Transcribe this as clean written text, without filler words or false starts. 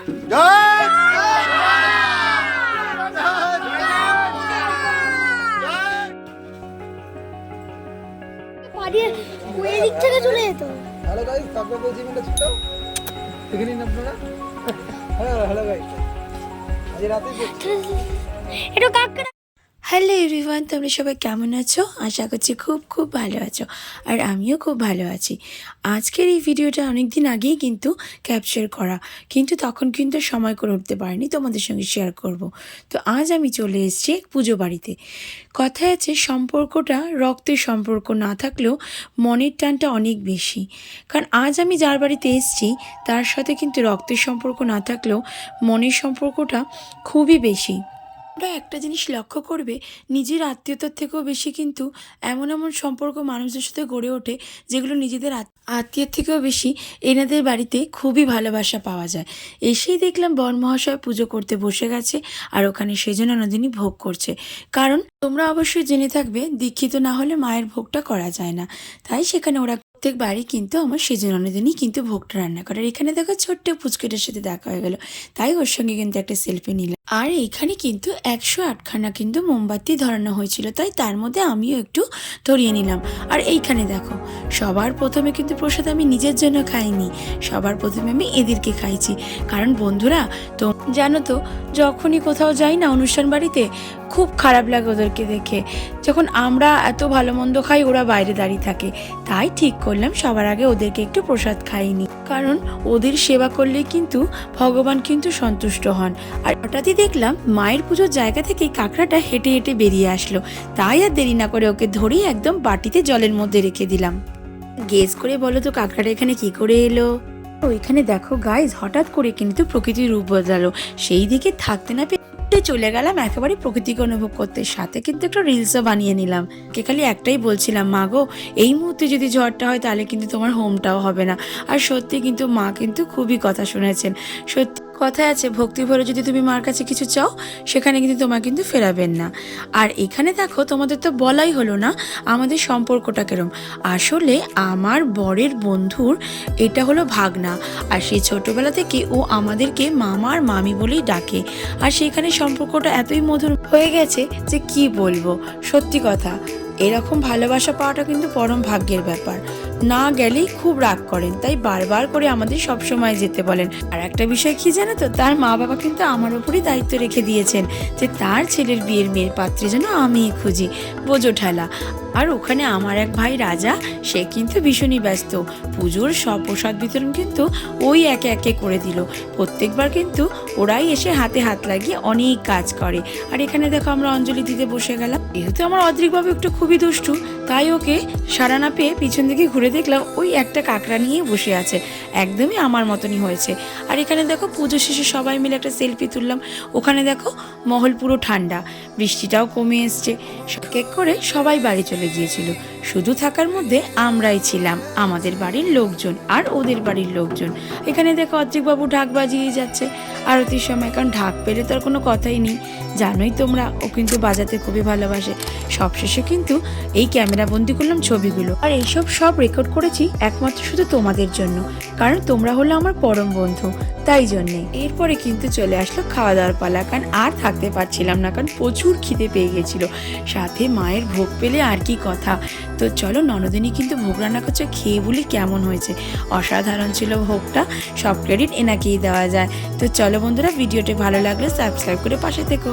Hello guys, কাকড়া বলছি মানে ছোট দেখে নিন আপনারা। হ্যালো গাইস, আজ রাতে এটা কাকড়া। হ্যালো এভরিওয়ান, তোমরা সবাই কেমন আছো? আশা করছি খুব খুব ভালো আছো, আর আমিও খুব ভালো আছি। আজকের এই ভিডিওটা অনেক দিন আগেই কিন্তু ক্যাপচার করা, কিন্তু তখন কিন্তু সময় করে উঠতে পারিনি তোমাদের সঙ্গে শেয়ার করব। তো আজ আমি চলে এসেছি পুজো বাড়িতে। কথায় আছে সম্পর্কটা রক্তের সম্পর্ক না থাকলেও মনের টানটা অনেক বেশি। কারণ আজ আমি যার বাড়িতে এসেছি তার সাথে কিন্তু রক্তের সম্পর্ক না থাকলেও মনের সম্পর্কটা খুবই বেশি। তোমরা একটা জিনিস লক্ষ্য করবে, নিজের আত্মীয়তার থেকেও বেশি কিন্তু এমন এমন সম্পর্ক মানুষদের সাথে গড়ে ওঠে যেগুলো নিজেদের আত্মীয়ের থেকেও বেশি এনাদের বাড়িতে খুবই ভালোবাসা পাওয়া যায়। এসেই দেখলাম বরমহাশয় পুজো করতে বসে গেছে, আর ওখানে সেজন্য নন্দিনী ভোগ করছে। কারণ তোমরা অবশ্যই জেনে থাকবে, দীক্ষিত না হলে মায়ের ভোগটা করা যায় না। তাই সেখানে ওরা প্রত্যেক বাড়ি কিন্তু আমার সেজননদিনী কিন্তু ভোগটা রান্না করে। আর এখানে দেখো ছোট্ট পুচকেটার সাথে দেখা হয়ে গেল, তাই ওর সঙ্গে কিন্তু একটা সেলফি নিলাম। আর এইখানে কিন্তু 108খানা কিন্তু মোমবাতি ধরানো হয়েছিল, তাই তার মধ্যে আমিও একটু ধরিয়ে নিলাম। আর এইখানে দেখো, সবার প্রথমে কিন্তু প্রসাদ আমি নিজের জন্য খাইনি, সবার প্রথমে আমি এদেরকে খাইছি। কারণ বন্ধুরা, তো জানো তো, যখনই কোথাও যাই না অনুষ্ঠান বাড়িতে, খুব খারাপ লাগে ওদেরকে দেখে। যখন আমরা এত ভালো মন্দ খাই, ওরা বাইরে দাঁড়িয়ে থাকে। তাই ঠিক করলাম সবার আগে ওদেরকে একটু প্রসাদ খাইনি, কারণ ওদের সেবা করলে কিন্তু ভগবান কিন্তু সন্তুষ্ট হন। আর হঠাৎই দেখলাম মায়ের পুজোর জায়গা থেকে কাঁকড়াটা হেঁটে হেঁটে বেরিয়ে আসলো। তাই আর দেরি না করে ওকে ধরেই একদম বাটিতে জলের মধ্যে রেখে দিলাম। গেস করে বলো তো কাঁকড়াটা এখানে কি করে এলো? ওইখানে দেখো গাইজ, হঠাৎ করে কিন্তু প্রকৃতির রূপ বদলালো। সেই দিকে থাকতে না পেরে চলে গেলাম একেবারে প্রকৃতিকে অনুভব করতে, সাথে কিন্তু একটা রিলসও বানিয়ে নিলাম। কে খালি একটাই বলছিলাম, মা গো, এই মুহূর্তে যদি ঝড়টা হয় তাহলে কিন্তু তোমার হোমটাও হবে না। আর সত্যি কিন্তু মা কিন্তু খুবই কথা শুনেছেন। সত্যি কথায় আছে, ভক্তি ভরে যদি তুমি মার কাছে কিছু চাও, সেখানে কিন্তু তোমার কিন্তু ফেরাবেন না। আর এখানে দেখো, তোমাদের তো বলাই হলো না আমাদের সম্পর্কটা কেরম। আসলে আমার বরের বন্ধুর এটা হলো ভাগনা, আর সেই ছোটবেলা থেকে ও আমাদেরকে মামা আর মামি বলেই ডাকে। আর সেখানে সম্পর্কটা এতই মধুর হয়ে গেছে যে কি বলবো। সত্যি কথা, এরকম ভালোবাসা পাওয়াটা কিন্তু পরম ভাগ্যের ব্যাপার। না গেলেই খুব রাগ করেন, তাই বারবার করে আমাদের সবসময় যেতে বলেন। আর একটা বিষয় কি জানো তো, তার মা বাবা কিন্তু আমার উপরই দায়িত্ব রেখে দিয়েছেন যে তার ছেলের বিয়ের মেয়ের পাত্রী যেন আমিই খুঁজি, বোঝো ঠেলা। আর ওখানে আমার এক ভাই রাজা, সে কিন্তু ভীষণই ব্যস্ত। পুজোর সব প্রসাদ বিতরণ কিন্তু ওই একে একে করে দিল। প্রত্যেকবার কিন্তু ওরাই এসে হাতে হাত লাগিয়ে অনেক কাজ করে। আর এখানে দেখো, আমরা অঞ্জলি দিতে বসে গেলাম। যেহেতু আমার অদ্রিকবাবু একটু খুবই দুষ্টু, তাই ওকে সাড়া না পেয়ে পিছন দিকে ঘুরে দেখলাম ওই একটা কাঁকড়া নিয়ে বসে আছে, একদমই আমার মতনই হয়েছে। আর এখানে দেখো, পুজো শেষে সবাই মিলে একটা সেলফি তুললাম। ওখানে দেখো মহল পুরো ঠান্ডা, বৃষ্টিটাও কমে এসছে। কেক করে সবাই বাড়ি চলে গিয়েছিল, শুধু থাকার মধ্যে আমরাই ছিলাম, আমাদের বাড়ির লোকজন আর ওদের বাড়ির লোকজন। এখানে দেখো অদ্রিকবাবু ঢাক বাজিয়ে যাচ্ছে আরতির সময়, কারণ ঢাক পেলে তো আর কোনো কথাই নেই। জানোই তোমরা, ও কিন্তু বাজাতে খুবই ভালোবাসে। সবশেষে কিন্তু এই ক্যামেরা বন্দি করলাম ছবিগুলো, আর এইসব সব রেকর্ড করেছি একমাত্র শুধু তোমাদের জন্য, কারণ তোমরা হলো আমার পরম বন্ধু, তাই জন্যে। এরপরে কিন্তু চলে আসলো খাওয়া দাওয়ার পালা, কারণ আর থাকতে পারছিলাম না, কারণ প্রচুর খিদে পেয়ে গেছিলো। সাথে মায়ের ভোগ পেলে আর কি কথা। তো চলো, ননদিনী কিন্তু ভোগ রান্না করছে, খেয়ে বলি কেমন হয়েছে। অসাধারণ ছিল ভোগটা, সব ক্রেডিট এনাকেই দেওয়া যায়। তো চলো বন্ধুরা, ভিডিওটি ভালো লাগলে সাবস্ক্রাইব করে পাশে থেকো।